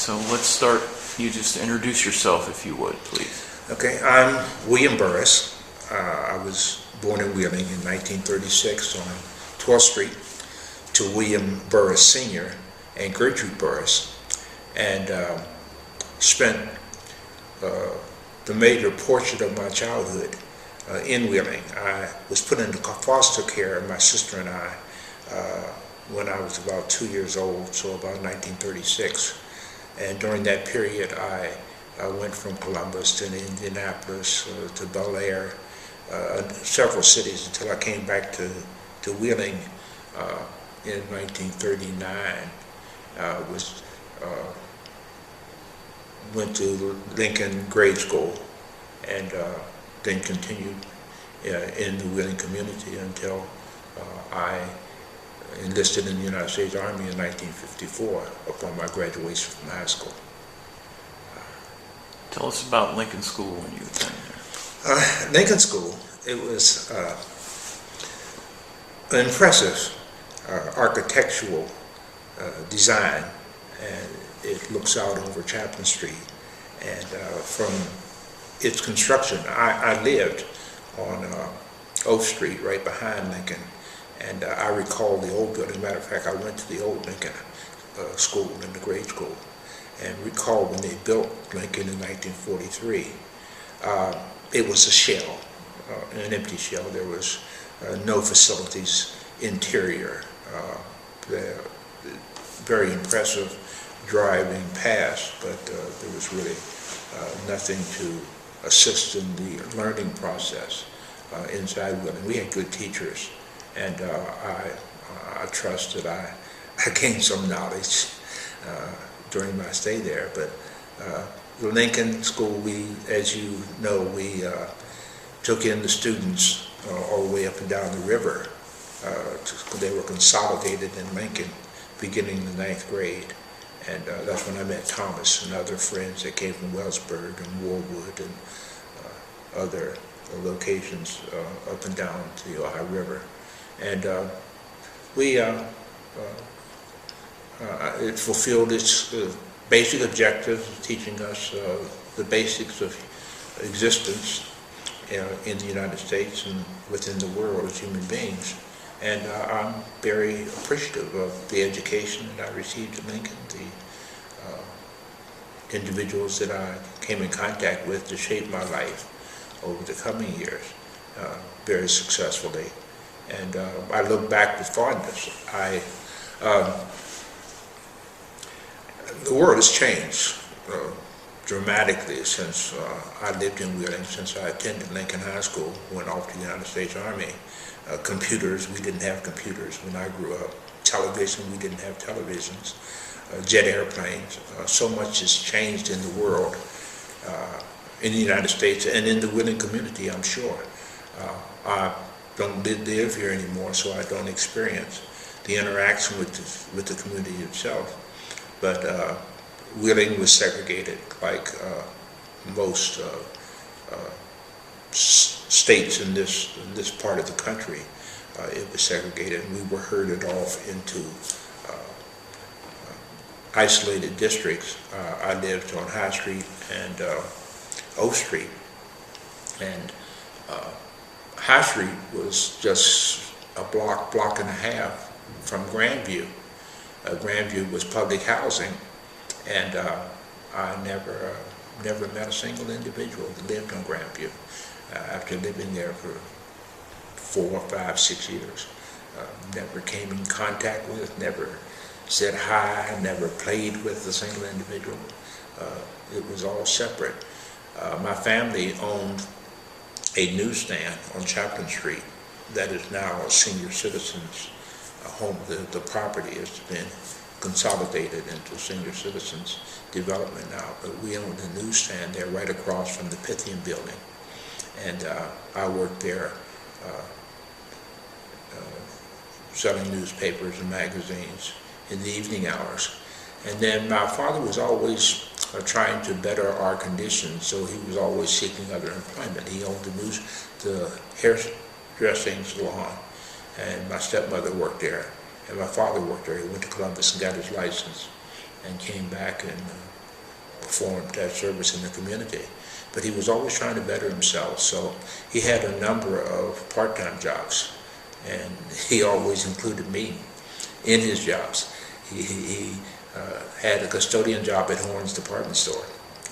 So let's start. You just introduce yourself, if you would, please. Okay, I'm William Burrus. I was born in Wheeling in 1936 on 12th Street to William Burrus Sr. and Gertrude Burrus, and spent the major portion of my childhood in Wheeling. I was put into foster care, my sister and I, when I was about 2 years old, so about 1936. And during that period, I went from Columbus to Indianapolis to Bel Air, several cities, until I came back to Wheeling in 1939. Went to Lincoln grade school, and then continued in the Wheeling community until I enlisted in the United States Army in 1954 upon my graduation from high school. Tell us about Lincoln School when you attended there. Lincoln School, it was an impressive architectural design, and it looks out over Chapman Street. And from its construction, I lived on Oak Street right behind Lincoln, and I recall the old building. As a matter of fact, I went to the old Lincoln school, in the grade school, and recall when they built Lincoln in 1943. It was a shell, an empty shell. There was no facilities interior. Very impressive driving past, but there was really nothing to assist in the learning process inside Wheeling. We had good teachers, and I trust that I gained some knowledge during my stay there. But the Lincoln School, as you know, we took in the students all the way up and down the river. They were consolidated in Lincoln beginning the 9th grade. And that's when I met Thomas and other friends that came from Wellsburg and Warwood and other locations up and down the Ohio River. And it fulfilled its basic objectives of teaching us the basics of existence in the United States and within the world as human beings. And I'm very appreciative of the education that I received at Lincoln, the individuals that I came in contact with to shape my life over the coming years very successfully. And I look back with fondness. The world has changed dramatically since I lived in Wheeling, since I attended Lincoln High School, went off to the United States Army. Computers, we didn't have computers when I grew up. Television, we didn't have televisions. Jet airplanes. So much has changed in the world, in the United States and in the Wheeling community, I'm sure. I don't live here anymore, so I don't experience the interaction with the community itself. But Wheeling was segregated, like most states in this part of the country. It was segregated, and we were herded off into isolated districts. I lived on High Street and O Street, and High Street was just a block and a half from Grandview. Grandview was public housing, and I never met a single individual that lived on Grandview after living there for 4, 5, 6 years. Never came in contact with, never said hi, never played with a single individual. It was all separate. My family owned a newsstand on Chapman Street that is now a senior citizens home. The property has been consolidated into senior citizens development now, but we owned a newsstand there right across from the Pythian building. And I worked there selling newspapers and magazines in the evening hours. And then my father was always trying to better our conditions, so he was always seeking other employment. He owned the hairdressing salon, and my stepmother worked there, and my father worked there. He went to Columbus and got his license, and came back and performed that service in the community. But he was always trying to better himself, so he had a number of part-time jobs, and he always included me in his jobs. He had a custodian job at Horn's department store,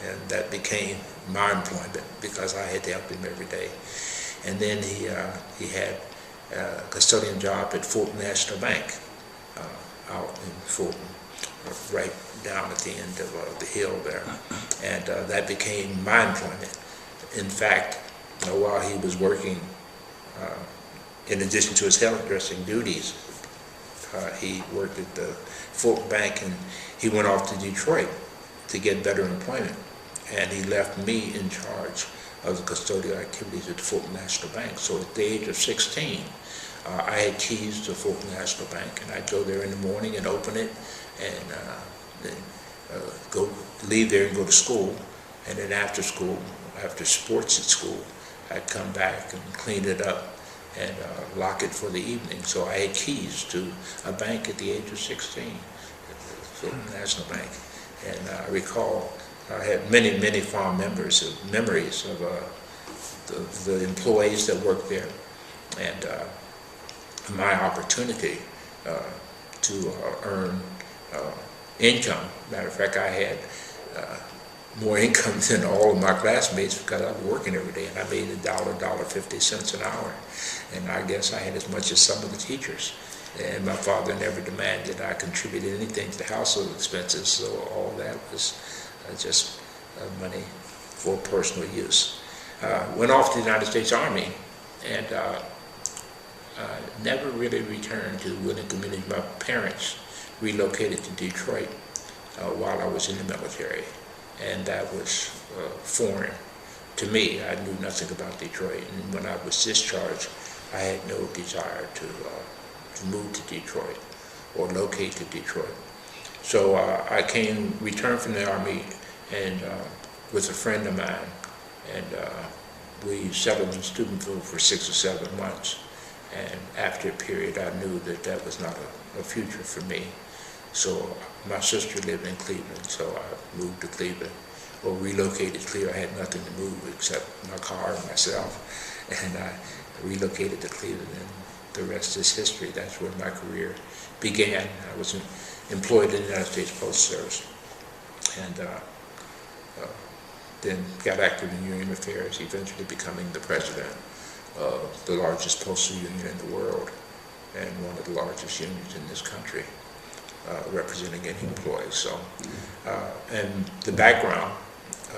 and that became my employment because I had to help him every day. And then he had a custodian job at Fulton National Bank out in Fulton, right down at the end of the hill there, and that became my employment. In fact, while he was working, in addition to his hairdressing duties, he worked at the Fulton Bank, and he went off to Detroit to get better employment, and he left me in charge of the custodial activities at the Fulton National Bank. So at the age of 16, I had keys to Fulton National Bank, and I'd go there in the morning and open it, and then leave there and go to school, and then after school, after sports at school, I'd come back and clean it up and lock it for the evening. So I had keys to a bank at the age of 16, Fulton National Bank, and I recall I had many fond memories of the employees that worked there, and my opportunity to earn income. Matter of fact, I had more income than all of my classmates because I was working every day, and I made $1.50 an hour, and I guess I had as much as some of the teachers. And my father never demanded I contribute anything to household expenses, so all that was just money for personal use. Went off to the United States Army, and never really returned to the Wheeling community. My parents relocated to Detroit while I was in the military, and that was foreign to me. I knew nothing about Detroit, and when I was discharged, I had no desire to move to Detroit or locate to Detroit. So I returned from the Army, and with a friend of mine, and we settled in Steubenville for 6 or 7 months. And after a period, I knew that that was not a future for me. So my sister lived in Cleveland, so I moved to Cleveland, or relocated to Cleveland. I had nothing to move except my car and myself, and I relocated to Cleveland, and the rest is history. That's where my career began. I was employed in the United States Postal Service, and then got active in union affairs, eventually becoming the president of the largest postal union in the world, and one of the largest unions in this country, representing any employees. So, and the background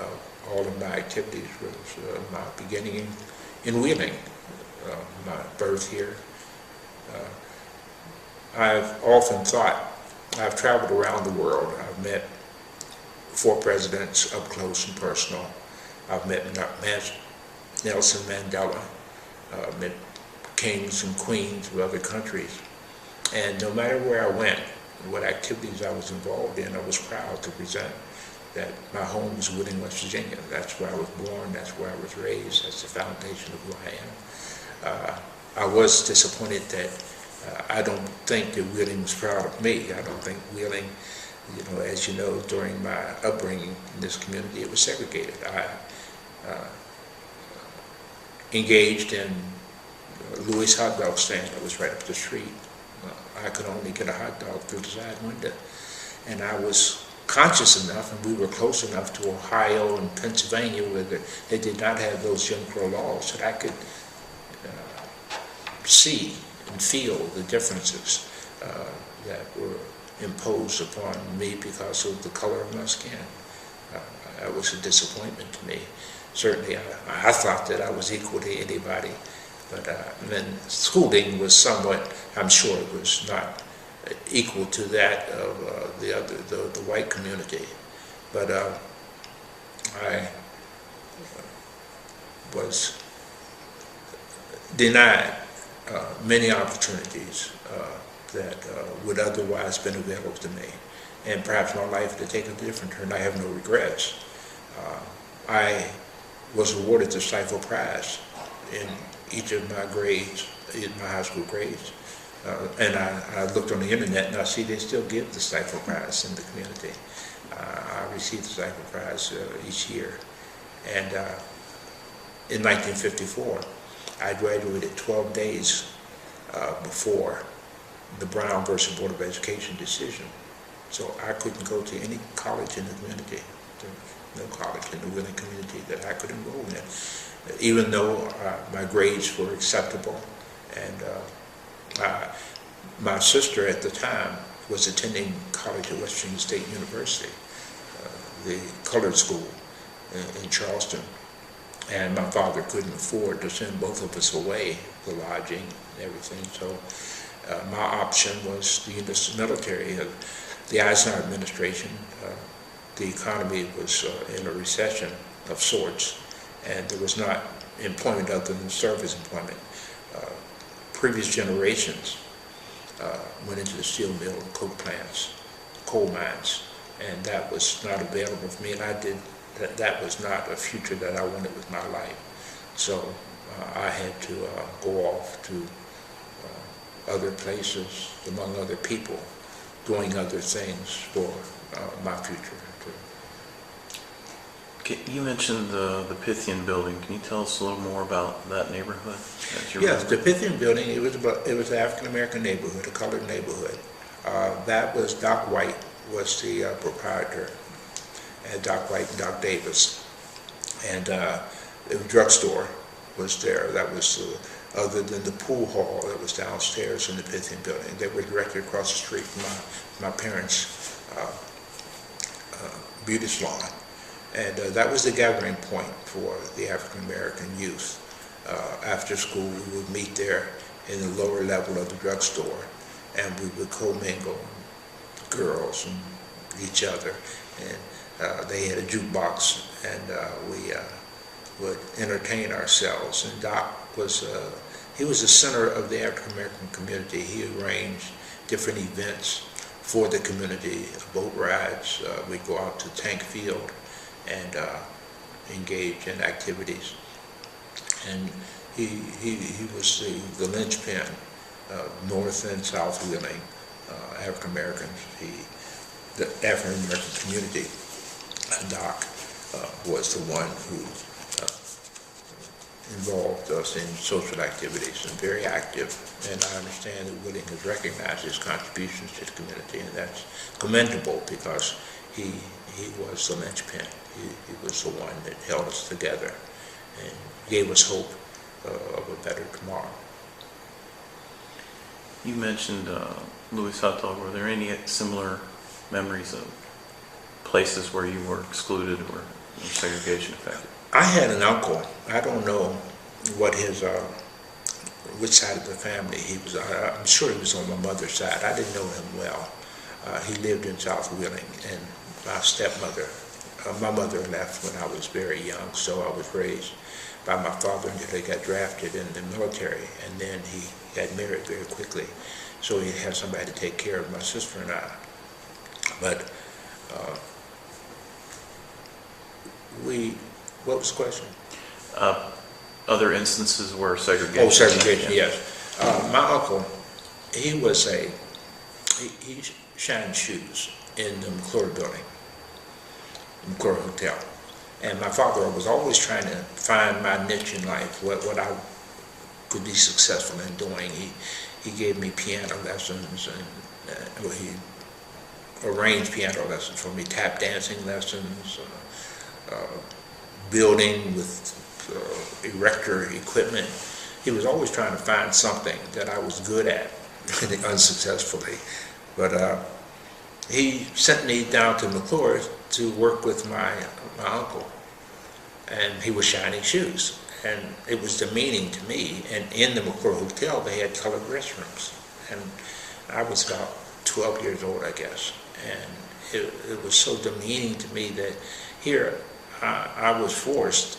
of all of my activities was my beginning in Wheeling, my birth here. I've often thought, I've traveled around the world. I've met 4 presidents up close and personal. I've met Nelson Mandela, met kings and queens of other countries. And no matter where I went, what activities I was involved in, I was proud to present that my home was Wheeling, West Virginia. That's where I was born, that's where I was raised, that's the foundation of who I am. I was disappointed that I don't think that Wheeling was proud of me. I don't think Wheeling, as you know, during my upbringing in this community, it was segregated. I engaged in Louis' hot dog stand that was right up the street. I could only get a hot dog through the side window. And I was conscious enough, and we were close enough to Ohio and Pennsylvania where they did not have those Jim Crow laws, that I could see and feel the differences that were imposed upon me because of the color of my skin. That was a disappointment to me. Certainly, I thought that I was equal to anybody, but then schooling was somewhat, I'm sure it was not equal to that of the white community. But I was denied many opportunities that would otherwise been available to me. And perhaps my life had taken a different turn. I have no regrets. I was awarded the Stifle Prize in each of my grades, in my high school grades. And I looked on the internet, and I see they still give the Stifle Prize in the community. I received the stipend prize each year. And in 1954, I graduated 12 days before the Brown versus Board of Education decision. So I couldn't go to any college in the community. There was no college in the Wheeling community that I could enroll in, even though my grades were acceptable. And my sister at the time was attending college at West Virginia State University, the colored school in Charleston. And my father couldn't afford to send both of us away, the lodging and everything. So my option was the U.S. military. The Eisenhower administration, the economy was in a recession of sorts, and there was not employment other than service employment. Previous generations went into the steel mill, coke plants, coal mines, and that was not available for me, and that was not a future that I wanted with my life. So I had to go off to other places, among other people, doing other things for my future. You mentioned the Pythian building. Can you tell us a little more about that neighborhood? Yes, the Pythian building, it was an African-American neighborhood, a colored neighborhood. That was Doc White was the proprietor, and Doc White and Doc Davis. And the drugstore was there. That was other than the pool hall that was downstairs in the Pythian building. They were directly across the street from my parents' beauty salon. And that was the gathering point for the African-American youth. After school, we would meet there in the lower level of the drugstore, and we would commingle, girls and each other. And they had a jukebox, and we would entertain ourselves. And Doc was, he was the center of the African-American community. He arranged different events for the community, boat rides. We'd go out to Tank Field and engage in activities. And he was the linchpin of North and South Wheeling African-Americans. The African-American community, Doc, was the one who involved us in social activities and very active. And I understand that Wheeling has recognized his contributions to the community, and that's commendable because he was the linchpin. He was the one that held us together and gave us hope of a better tomorrow. You mentioned Louis Hot Dog. Were there any similar memories of places where you were excluded or segregation affected? I had an uncle. I don't know what his, which side of the family he was. I'm sure he was on my mother's side. I didn't know him well. He lived in South Wheeling, and my stepmother, my mother left when I was very young, so I was raised by my father until he got drafted in the military, and then he got married very quickly, so he had somebody to take care of my sister and I. But what was the question? Other instances where segregation? Oh, segregation, yes. My uncle, he shined shoes in the McClure building, McClure Hotel. And my father was always trying to find my niche in life, what I could be successful in doing. He gave me piano lessons, and he arranged piano lessons for me, tap dancing lessons, building with erector equipment. He was always trying to find something that I was good at, unsuccessfully. But he sent me down to McClure to work with my uncle, and he was shining shoes, and it was demeaning to me. And in the McClure Hotel, they had colored restrooms, and I was about 12 years old, I guess, and it was so demeaning to me that here I was forced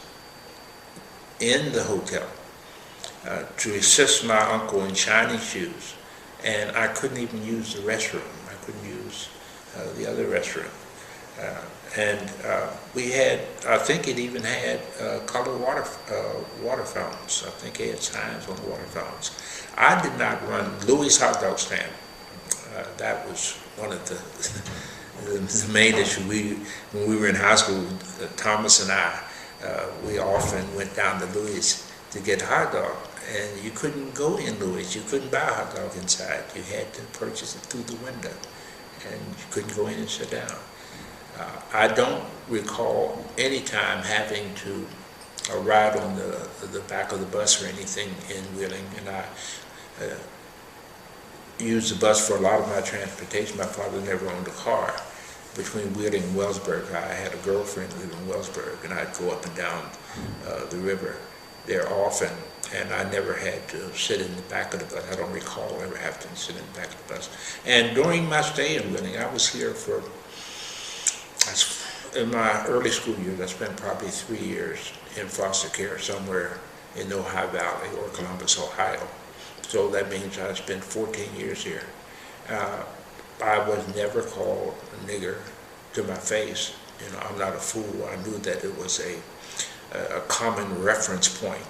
in the hotel to assist my uncle in shining shoes, and I couldn't even use the restroom. I couldn't use the other restroom. And we had, I think it even had colored water fountains. I think it had signs on the water fountains. I did not run Louis' hot dog stand. That was one of the the main issue, when we were in high school, Thomas and I, we often went down to Louis to get a hot dog. And you couldn't go in Louis. You couldn't buy a hot dog inside. You had to purchase it through the window. And you couldn't go in and sit down. I don't recall any time having to ride on the back of the bus or anything in Wheeling. And I used the bus for a lot of my transportation. My father never owned a car. Between Wheeling and Wellsburg, I had a girlfriend who lived in Wellsburg, and I'd go up and down the river there often. And I never had to sit in the back of the bus. I don't recall ever having to sit in the back of the bus. And during my stay in Wheeling, I was here for, in my early school years, I spent probably 3 years in foster care somewhere in the Ohio Valley or Columbus, Ohio. So that means I spent 14 years here. I was never called a nigger to my face. You know, I'm not a fool. I knew that it was a common reference point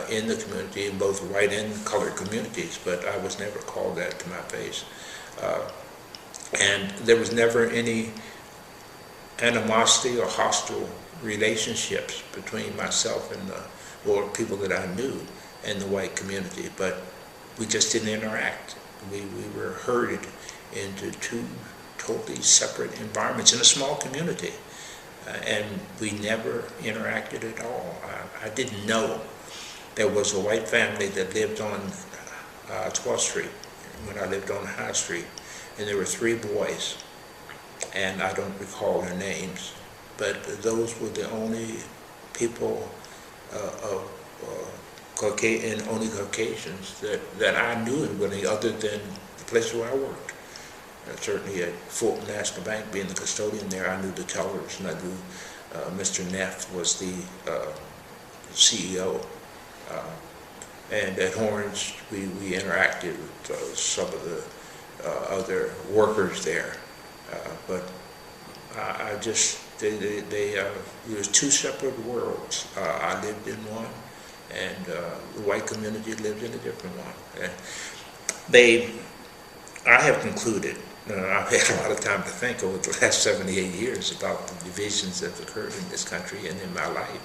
in the community, in both white and colored communities, but I was never called that to my face. And there was never any animosity or hostile relationships between myself and or people that I knew in the white community, but we just didn't interact. We were herded into two totally separate environments in a small community, and we never interacted at all. I didn't know there was a white family that lived on 12th Street when I lived on High Street, and there were 3 boys, and I don't recall their names, but those were the only people of Caucasian, only Caucasians that I knew in Wheeling, other than the place where I worked. Certainly at Fulton National Bank, being the custodian there, I knew the tellers, and I knew Mr. Neff was the CEO. And at Horns, we interacted with some of the other workers there, but I just, it was 2 separate worlds. I lived in one, and the white community lived in a different one. And I have concluded, I've had a lot of time to think over the last 78 years about the divisions that have occurred in this country and in my life.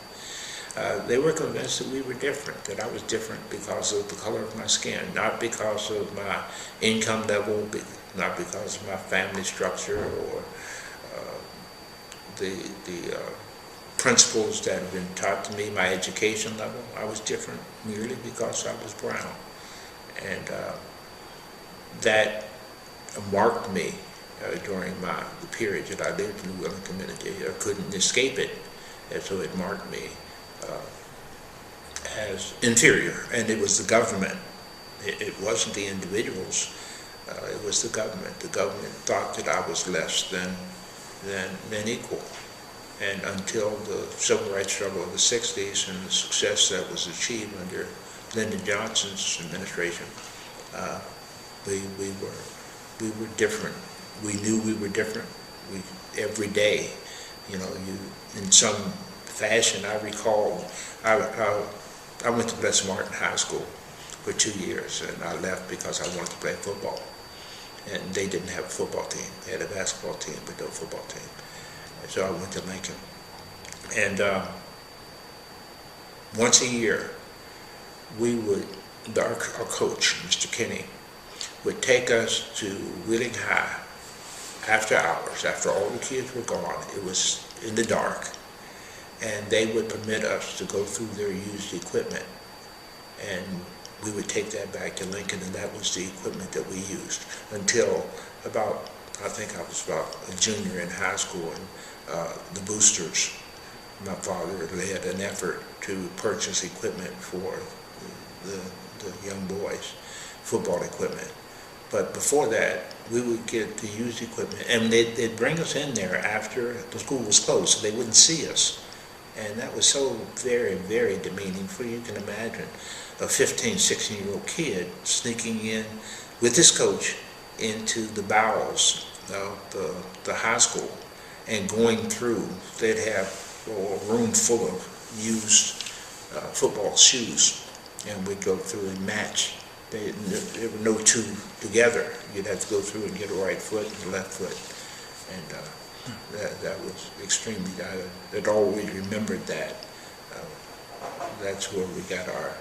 They were convinced that we were different, that I was different because of the color of my skin, not because of my income level, not because of my family structure or the principles that have been taught to me, my education level. I was different merely because I was brown. And that marked me during the period that I lived in the Wheeling community. I couldn't escape it, and so it marked me as inferior. And it was the government. It wasn't the individuals. It was the government. The government thought that I was less than equal. And until the civil rights struggle of the 60s and the success that was achieved under Lyndon Johnson's administration, we were different. We knew we were different. Every day, you know, in some fashion. I recall, I went to Bless Martin High School for 2 years, and I left because I wanted to play football. And they didn't have a football team. They had a basketball team, but no football team. And so I went to Lincoln. And once a year, our coach, Mr. Kinney, would take us to Wheeling High after hours, after all the kids were gone. It was in the dark. And they would permit us to go through their used equipment. And we would take that back to Lincoln, and that was the equipment that we used until about, I think I was about a junior in high school, and the boosters, my father led an effort to purchase equipment for the young boys, football equipment. But before that, we would get the used equipment, and they'd bring us in there after the school was closed, so they wouldn't see us. And that was so very, very demeaning, for you can imagine a 15, 16-year-old kid sneaking in with his coach into the bowels of the high school and going through. They'd have a room full of used football shoes, and we'd go through and match. There were no two together. You'd have to go through and get a right foot and a left foot. And that was extremely, I'd always remembered that. That's where we got our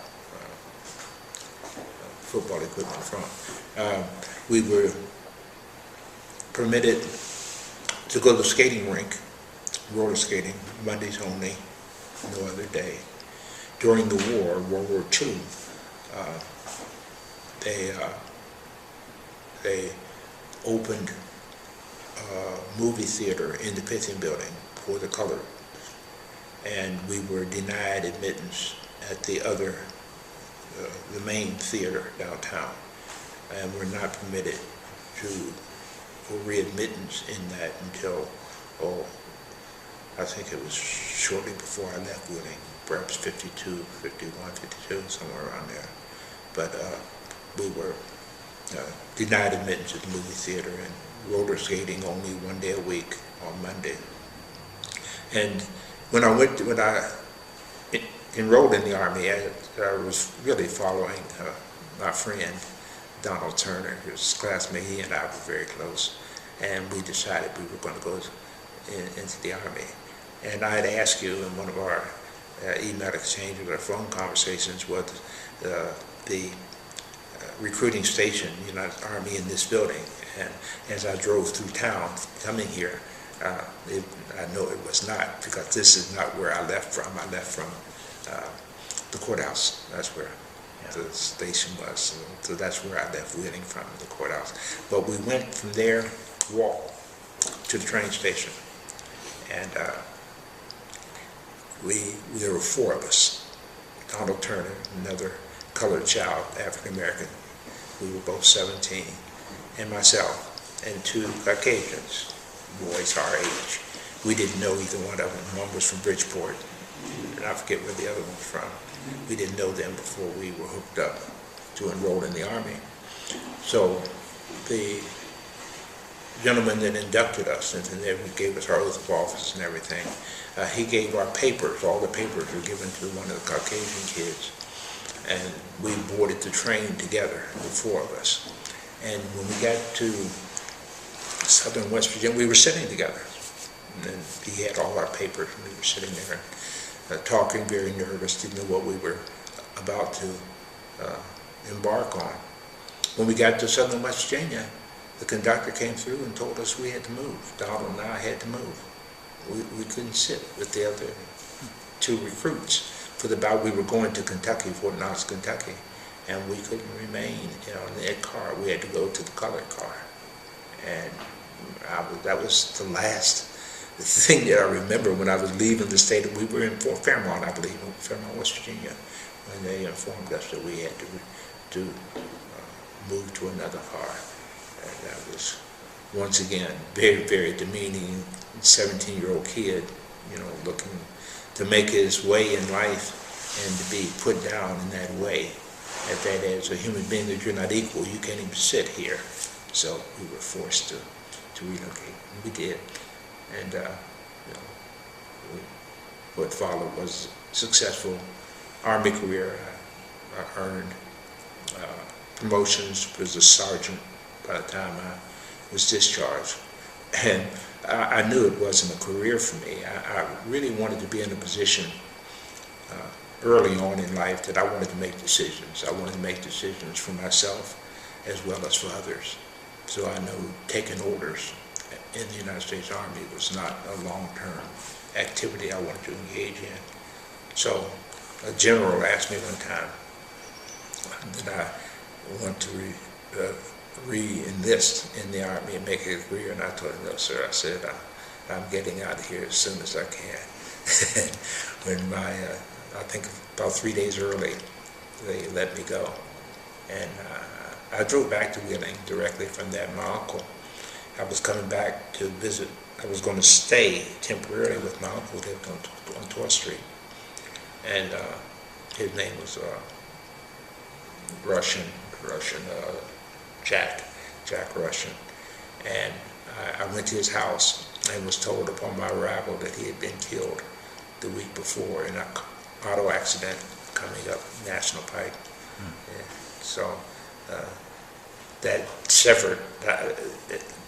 football equipment from. We were permitted to go to the skating rink, roller skating, Mondays only, no other day. During the war, World War II, they opened a movie theater in the Pythian building for the colored, and we were denied admittance at the other, the main theater downtown, and we're not permitted for readmittance in that until, I think it was shortly before I left Wheeling, perhaps 52, 51, 52, somewhere around there. But we were denied admittance at the movie theater, and roller skating only one day a week on Monday. And when I enrolled in the Army, I was really following my friend Donald Turner, his classmate. He and I were very close, and we decided we were going to go into the Army. And I had asked you in one of our email exchanges or phone conversations what the recruiting station, United Army, in this building. And as I drove through town coming here, I know it was not, because this is not where I left from. I left from the courthouse. That's where the station was. So that's where I left Wheeling from, the courthouse. But we went from there, walked to the train station. And there were four of us. Donald Turner, another colored child, African American. We were both 17. And myself, and two Caucasians, boys our age. We didn't know either one of them. One was from Bridgeport, and I forget where the other one was from. We didn't know them before we were hooked up to enroll in the Army. So the gentleman that inducted us, and then gave us our oath of office and everything, he gave our papers. All the papers were given to one of the Caucasian kids, and we boarded the train together, the four of us. And when we got to southern West Virginia, we were sitting together. And he had all our papers, and we were sitting there talking, very nervous, didn't know what we were about to embark on. When we got to southern West Virginia, the conductor came through and told us we had to move. Donald and I had to move. We couldn't sit with the other two recruits for the bout. We were going to Kentucky, Fort Knox, Kentucky. And we couldn't remain, in that car. We had to go to the colored car. And that was the last thing that I remember when I was leaving the state. We were in Fort Fairmont, I believe, Fairmont, West Virginia, when they informed us that we had to move to another car. And that was, once again, very, very demeaning. 17-year-old kid, looking to make his way in life and to be put down in that way. At that, as a human being, that you're not equal, you can't even sit here. So we were forced to relocate, and we did. And what followed was a successful Army career. I earned promotions, was a sergeant by the time I was discharged. And I knew it wasn't a career for me. I really wanted to be in a position early on in life that I wanted to make decisions. I wanted to make decisions for myself as well as for others. So I know taking orders in the United States Army was not a long-term activity I wanted to engage in. So a general asked me one time, did I want to re-enlist in the Army and make it a career? And I told him, no, sir. I said, I'm getting out of here as soon as I can. When I think about 3 days early, they let me go. And I drove back to Wheeling directly from that. My uncle, I was coming back to visit. I was going to stay temporarily with my uncle who lived on 12th Street. And his name was Jack Russian. And I went to his house and was told upon my arrival that he had been killed the week before in an auto accident coming up National Pike. And so that severed,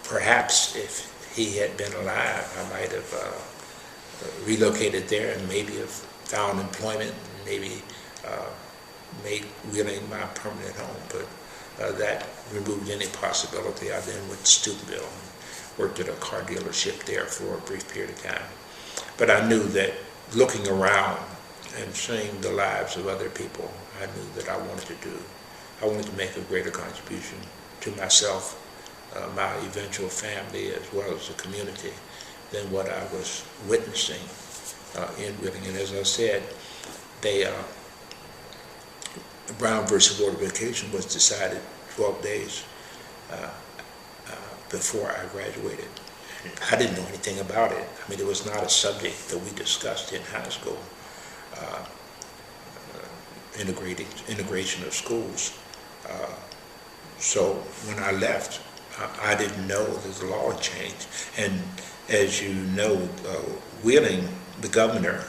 perhaps if he had been alive, I might have relocated there and maybe have found employment, and maybe made Wheeling my permanent home. But that removed any possibility. I then went to Steubenville and worked at a car dealership there for a brief period of time. But I knew that looking around and seeing the lives of other people, I knew that I wanted to make a greater contribution to myself, my eventual family, as well as the community, than what I was witnessing in Wheeling. And as I said, Brown versus Board of Education was decided 12 days before I graduated. I didn't know anything about it. I mean, it was not a subject that we discussed in high school, integration of schools. So when I left, I didn't know that the law had changed. And as you know, Wheeling, the governor,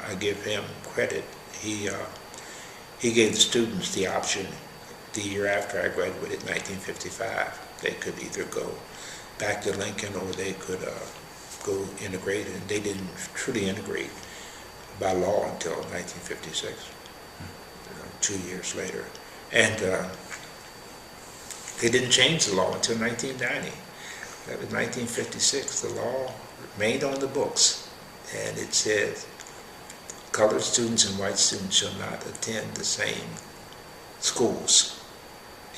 I give him credit, he gave the students the option the year after I graduated in 1955. They could either go back to Lincoln or they could go integrate, and they didn't truly integrate by law until 1956, 2 years later. And they didn't change the law until 1990. That was 1956. The law remained on the books, and it said colored students and white students shall not attend the same schools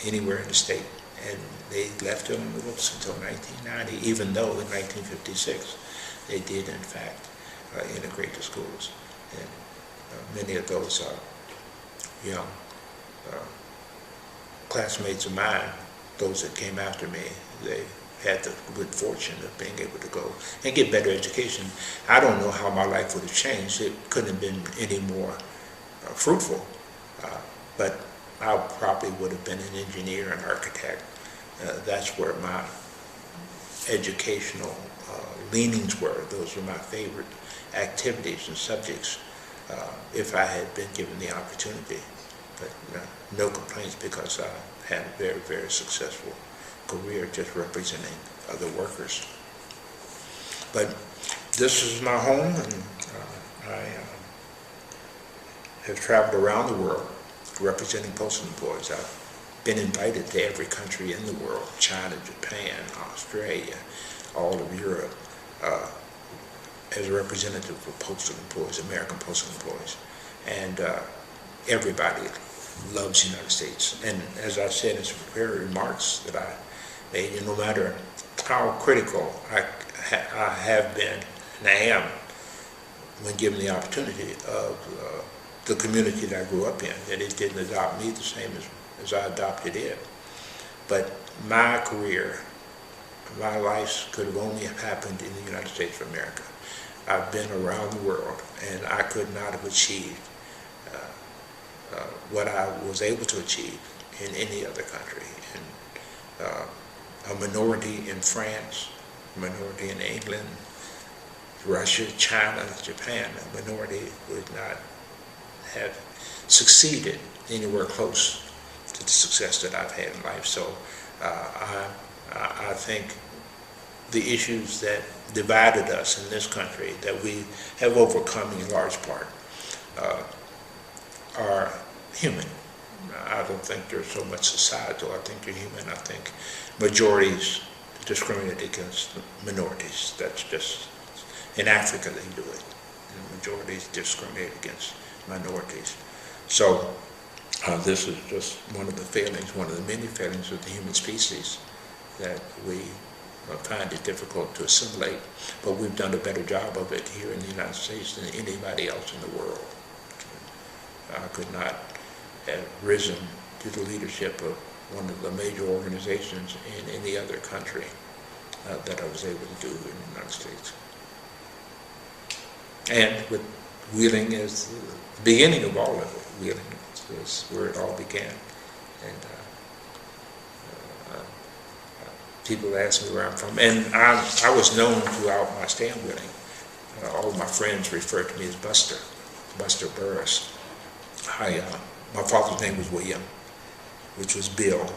anywhere in the state. And they left it on the books until 1990, even though in 1956 they did in fact integrate the schools. And many of those young classmates of mine, those that came after me, they had the good fortune of being able to go and get better education. I don't know how my life would have changed. It couldn't have been any more fruitful, but I probably would have been an engineer, an architect. That's where my educational leanings were. Those were my favorite activities and subjects if I had been given the opportunity. But no complaints, because I had a very, very successful career just representing other workers. But this is my home, and I have traveled around the world representing postal employees. I've been invited to every country in the world: China, Japan, Australia, all of Europe, as a representative for postal employees, American postal employees. And everybody loves the United States. And as I said in some prepared remarks that I made, no matter how critical I have been and I am when given the opportunity of the community that I grew up in, that it didn't adopt me the same as I adopted it. But my career, my life could have only happened in the United States of America. I've been around the world, and I could not have achieved what I was able to achieve in any other country. And a minority in France, a minority in England, Russia, China, Japan, a minority would not have succeeded anywhere close to the success that I've had in life. So I think the issues that divided us in this country, that we have overcome in large part, are human. I don't think they're so much societal. I think they're human. I think majorities discriminate against minorities. That's just, in Africa they do it. And majorities discriminate against minorities. So this is just one of the failings, one of the many failings of the human species, that we find it difficult to assimilate, but we've done a better job of it here in the United States than anybody else in the world. I could not have risen to the leadership of one of the major organizations in any other country that I was able to do in the United States. And with Wheeling as the beginning of all of it. Wheeling is where it all began. And people ask me where I'm from. And I was known throughout my stay in Wheeling. All my friends referred to me as Buster Burrus. My father's name was William, which was Bill,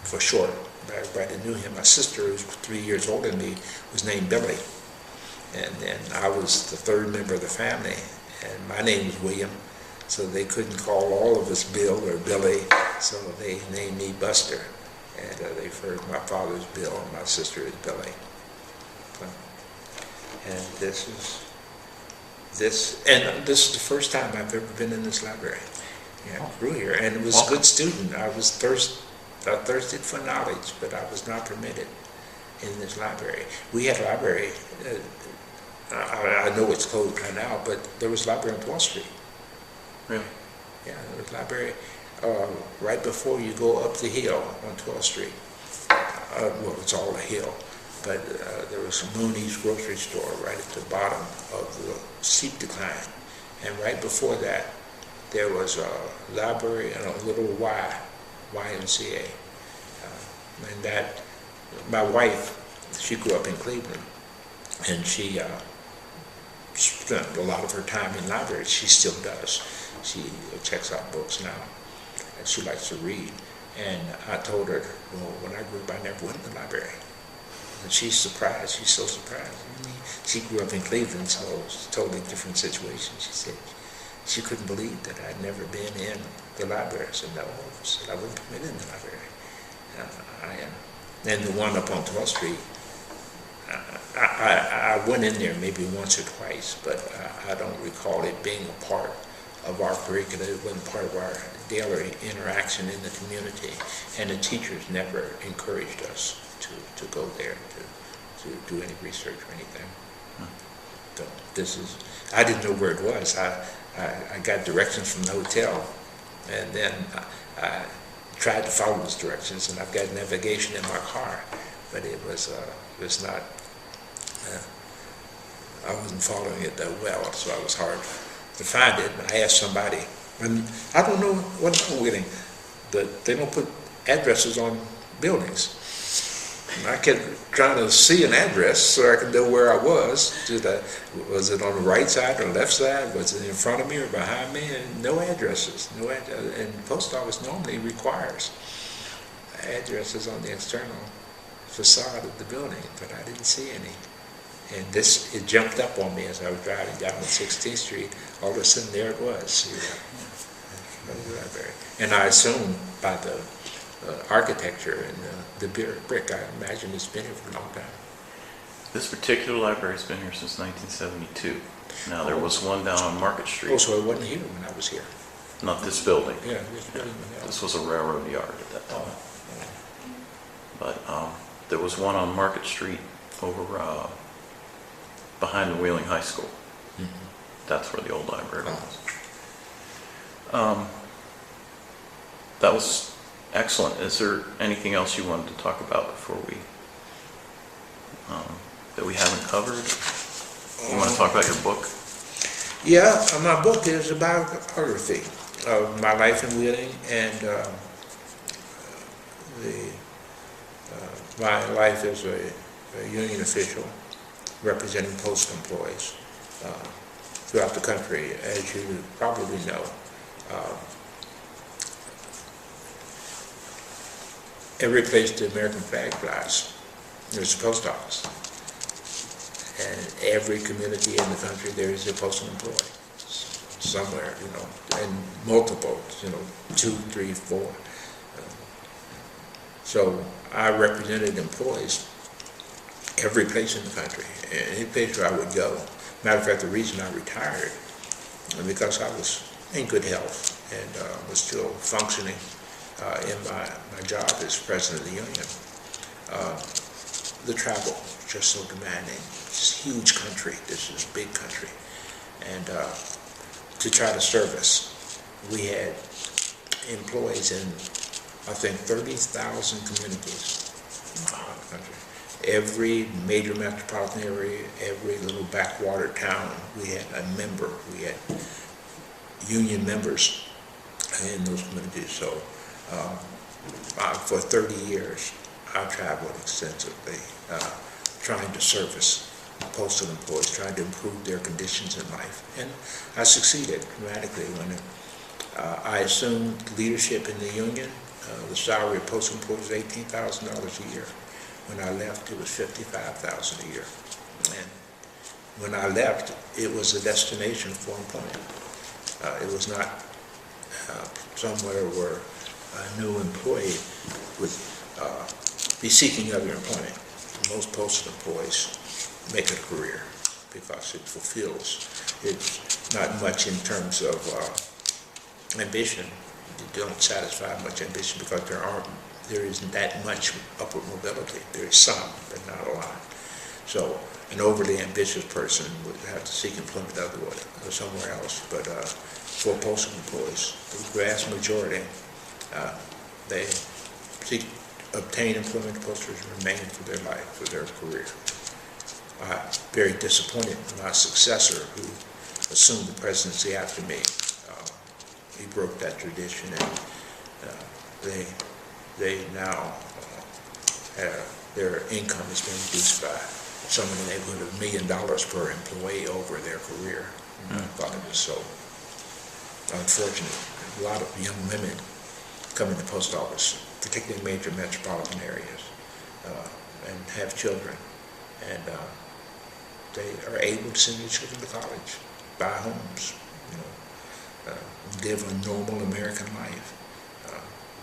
for short. Everybody knew him. My sister, who was 3 years older than me, was named Billy. And then I was the third member of the family, and my name was William, so they couldn't call all of us Bill or Billy, so they named me Buster. And they referred to my father's Bill and my sister is Billy. And this is the first time I've ever been in this library. Yeah, I grew here, and it was a good student. I thirsted for knowledge, but I was not permitted in this library. We had a library. I know it's closed right now, but there was a library on 12th Street. Really? Yeah, there was a library right before you go up the hill on 12th Street. Well, it's all a hill, but there was a Mooney's grocery store right at the bottom of the steep decline. And right before that, there was a library and a little YMCA. And that, my wife, she grew up in Cleveland, and she spent a lot of her time in libraries. She still does. She checks out books now, and she likes to read. And I told her, well, when I grew up, I never went to the library. And she's surprised. She's so surprised. She grew up in Cleveland, so it's a totally different situation. She said she couldn't believe that I'd never been in the library. I said, no, I wasn't permitted in the library. And the one up on 12th Street, I went in there maybe once or twice, but I don't recall it being a part of our curriculum. It wasn't part of our daily interaction in the community, and the teachers never encouraged us to go there to do any research or anything. So I didn't know where it was. I got directions from the hotel, and then I tried to follow those directions, and I've got navigation in my car, but it was not. I wasn't following it that well, so it was hard to find it. And I asked somebody, and I don't know what I'm getting, but they don't put addresses on buildings. And I kept trying to see an address so I could know where I was. Was it on the right side or left side? Was it in front of me or behind me? And no addresses. And the post office normally requires addresses on the external facade of the building, but I didn't see any. And it jumped up on me as I was driving down on 16th Street. All of a sudden, there it was. And I assume by the architecture and the brick, I imagine it's been here for a long time. This particular library's been here since 1972. Now, there was one down on Market Street. Oh, so it wasn't here when I was here. Not this building. Yeah, this building. This was a railroad yard at that time. But there was one on Market Street over behind the Wheeling High School. Mm-hmm. That's where the old library was. That was excellent. Is there anything else you wanted to talk about before that we haven't covered? You want to talk about your book? Yeah, my book is a biography of my life in Wheeling, and my life as a union official representing postal employees throughout the country. As you probably know, every place the American flag flies, there's a post office. And every community in the country, there is a postal employee somewhere, and multiple, 2, 3, 4. So I represented employees every place in the country, any place where I would go. Matter of fact, the reason I retired was because I was in good health and was still functioning in my job as president of the union. The travel was just so demanding. It's a huge country. This is a big country. And to try to service, we had employees in, I think, 30,000 communities around the country. Every major metropolitan area, every little backwater town, we had a member. We had union members in those communities. So for 30 years, I traveled extensively, trying to service postal employees, trying to improve their conditions in life. And I succeeded dramatically when I assumed leadership in the union. The salary of postal employees was $18,000 a year. When I left, it was $55,000 a year. And when I left, it was a destination for employment. It was not somewhere where a new employee would be seeking other employment. Most postal employees make it a career because it fulfills. It's not much in terms of ambition. You don't satisfy much ambition because there isn't that much upward mobility. There is some, but not a lot. So an overly ambitious person would have to seek employment otherwise or somewhere else. But for postal employees, the vast majority, they obtain employment at postal and remain for their life, for their career. Very disappointed in my successor, who assumed the presidency after me. He broke that tradition, and they now their income has been reduced by somewhere in the neighborhood of $1 million per employee over their career. I thought it was so unfortunate. A lot of young women come in the post office, particularly in major metropolitan areas, and have children, and they are able to send their children to college, buy homes, live a normal American life.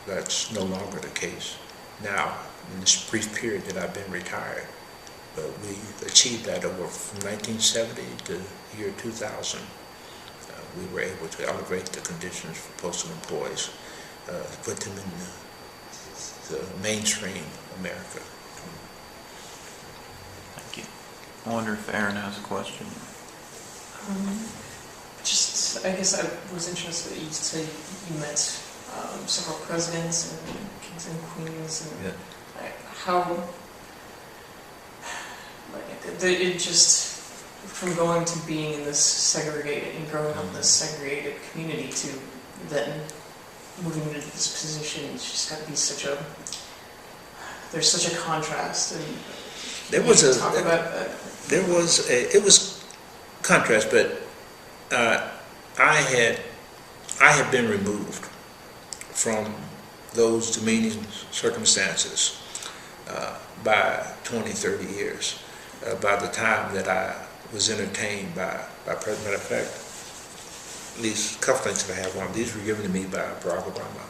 That's no longer the case. Now, in this brief period that I've been retired, we achieved that over from 1970 to the year 2000. We were able to elevate the conditions for postal employees, put them in the mainstream America. Thank you. I wonder if Aaron has a question. I guess I was interested that you said you met several presidents and kings and queens, and how, it just, from going to being in this segregated and growing up in this segregated community to then moving into this position, it's just got to be there's such a contrast. And it was contrast, but I have been removed from those demeaning circumstances by 20, 30 years. By the time that I was entertained by President, matter of fact, these cufflinks that I have on, these were given to me by Barack Obama.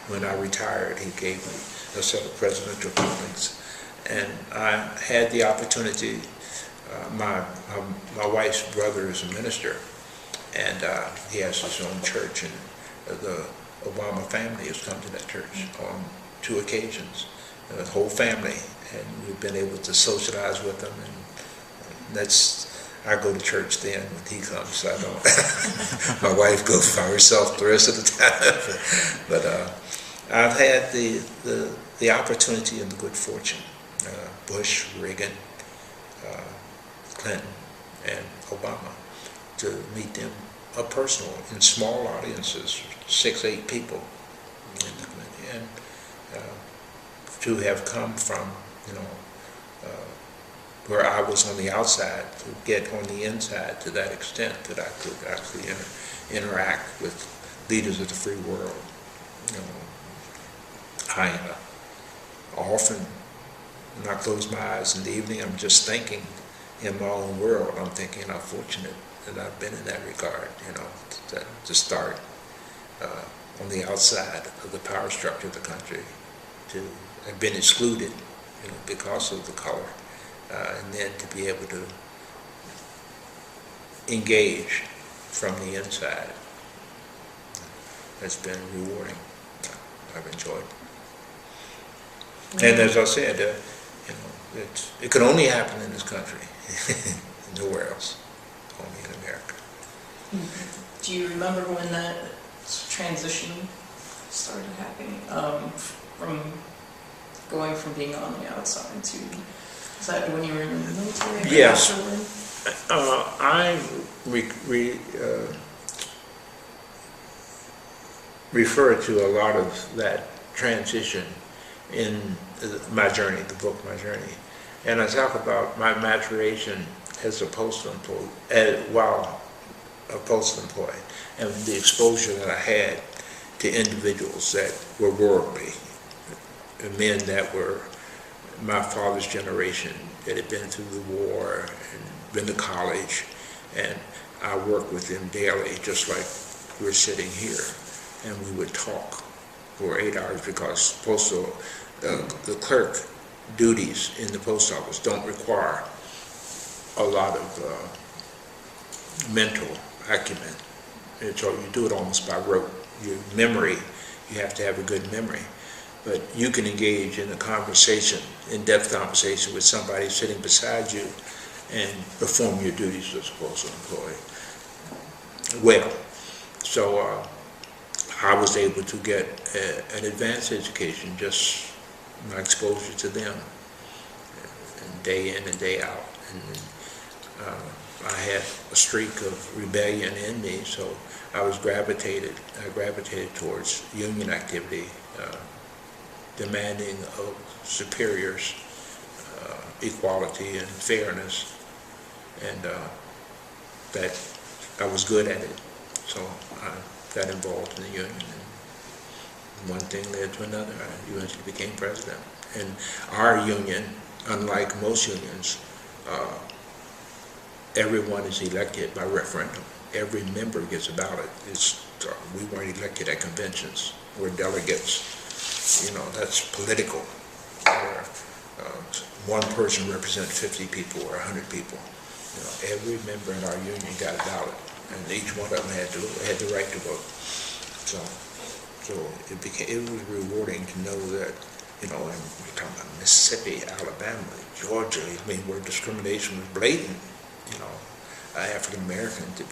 When I retired, he gave me a set of presidential cufflinks, and I had the opportunity. My wife's brother is a minister, and he has his own church, and the Obama family has come to that church on 2 occasions, the whole family, and we've been able to socialize with them, and I go to church then when he comes. I don't. My wife goes by herself the rest of the time, but I've had the opportunity and the good fortune, Bush, Reagan, Clinton, and Obama, to meet them up personal in small audiences, 6, 8 people, and to have come from where I was on the outside to get on the inside to that extent that I could actually interact with leaders of the free world. I often, when I close my eyes in the evening, I'm just thinking in my own world. I'm thinking how fortunate that I've been in that regard, to start on the outside of the power structure of the country, to have been excluded, because of the color, and then to be able to engage from the inside. It's been rewarding. I've enjoyed it. And as I said, it could only happen in this country, nowhere else, only in America. Do you remember when that transition started happening, from going from being on the outside to, is that when you were in the military? Yes. Afterward? I refer to a lot of that transition in my journey, the book, My Journey. And I talk about my maturation as a postal employee, while a postal employee, and the exposure that I had to individuals that were worldly, men that were my father's generation that had been through the war and been to college, and I worked with them daily, just like we're sitting here, and we would talk for 8 hours because the clerk duties in the post office don't require a lot of mental acumen. And so you do it almost by rote. Your memory, you have to have a good memory. But you can engage in a conversation, in-depth conversation with somebody sitting beside you and perform your duties as a postal employee well. So I was able to get an advanced education, just my exposure to them, and day in and day out. And I had a streak of rebellion in me, so I gravitated towards union activity, demanding of superiors equality and fairness, and that I was good at it. So I got involved in the union, and one thing led to another. I eventually became president. And our union, unlike most unions, everyone is elected by referendum. Every member gets a ballot. We weren't elected at conventions. We're delegates. You know, that's political. Where one person represents 50 people or 100 people. You know, every member in our union got a ballot, and each one of them had the right to vote. So it was rewarding to know that, you know, and we're talking about Mississippi, Alabama, Georgia, I mean, where discrimination was blatant, you know, African American to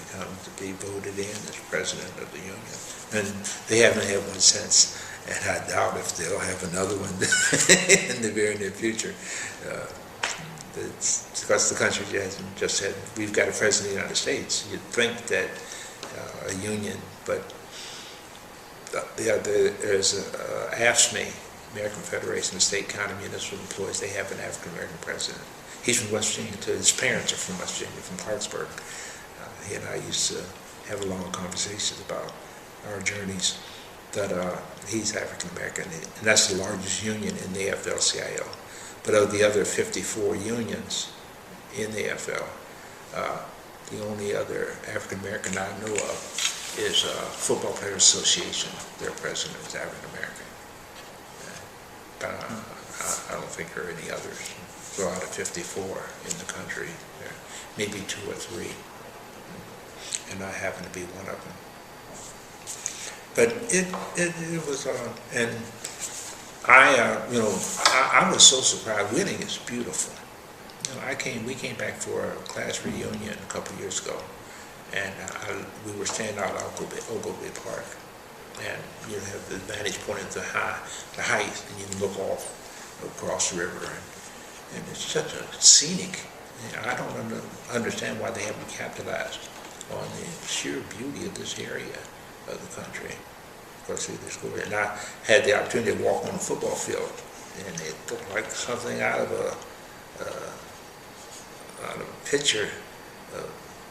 be voted in as president of the union. And they haven't had one since, and I doubt if they'll have another one in the very near future. It's because the country hasn't just said, we've got a president of the United States. You'd think that a union, but there's AFSCME, American Federation of State, County, Municipal Employees. They have an African American president. He's from West Virginia too. His parents are from West Virginia, from Clarksburg. He and I used to have long conversations about our journeys. But he's African American, and that's the largest union in the AFL-CIO. But of the other 54 unions in the AFL, the only other African American I know of is Football Players Association. Their president is African American. I don't think there are any others. So out of 54 in the country, there may be 2 or 3, and I happen to be one of them. But it was, and I was so surprised. Winning is beautiful. You know, we came back for a class reunion a couple of years ago, and we were standing out at Ogilvy Park, and you have the vantage point at the height, and you can look off across the river, and it's such a scenic. You know, I don't understand why they haven't capitalized on the sheer beauty of this area of the country. And I had the opportunity to walk on the football field, and it looked like something out of a picture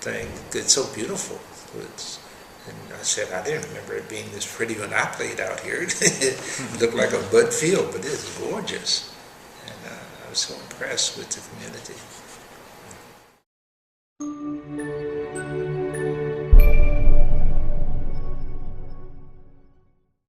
thing. It's so beautiful. And I said, I didn't remember it being this pretty when I played out here. It looked like a mud field, but it's gorgeous. And I was so impressed with the community.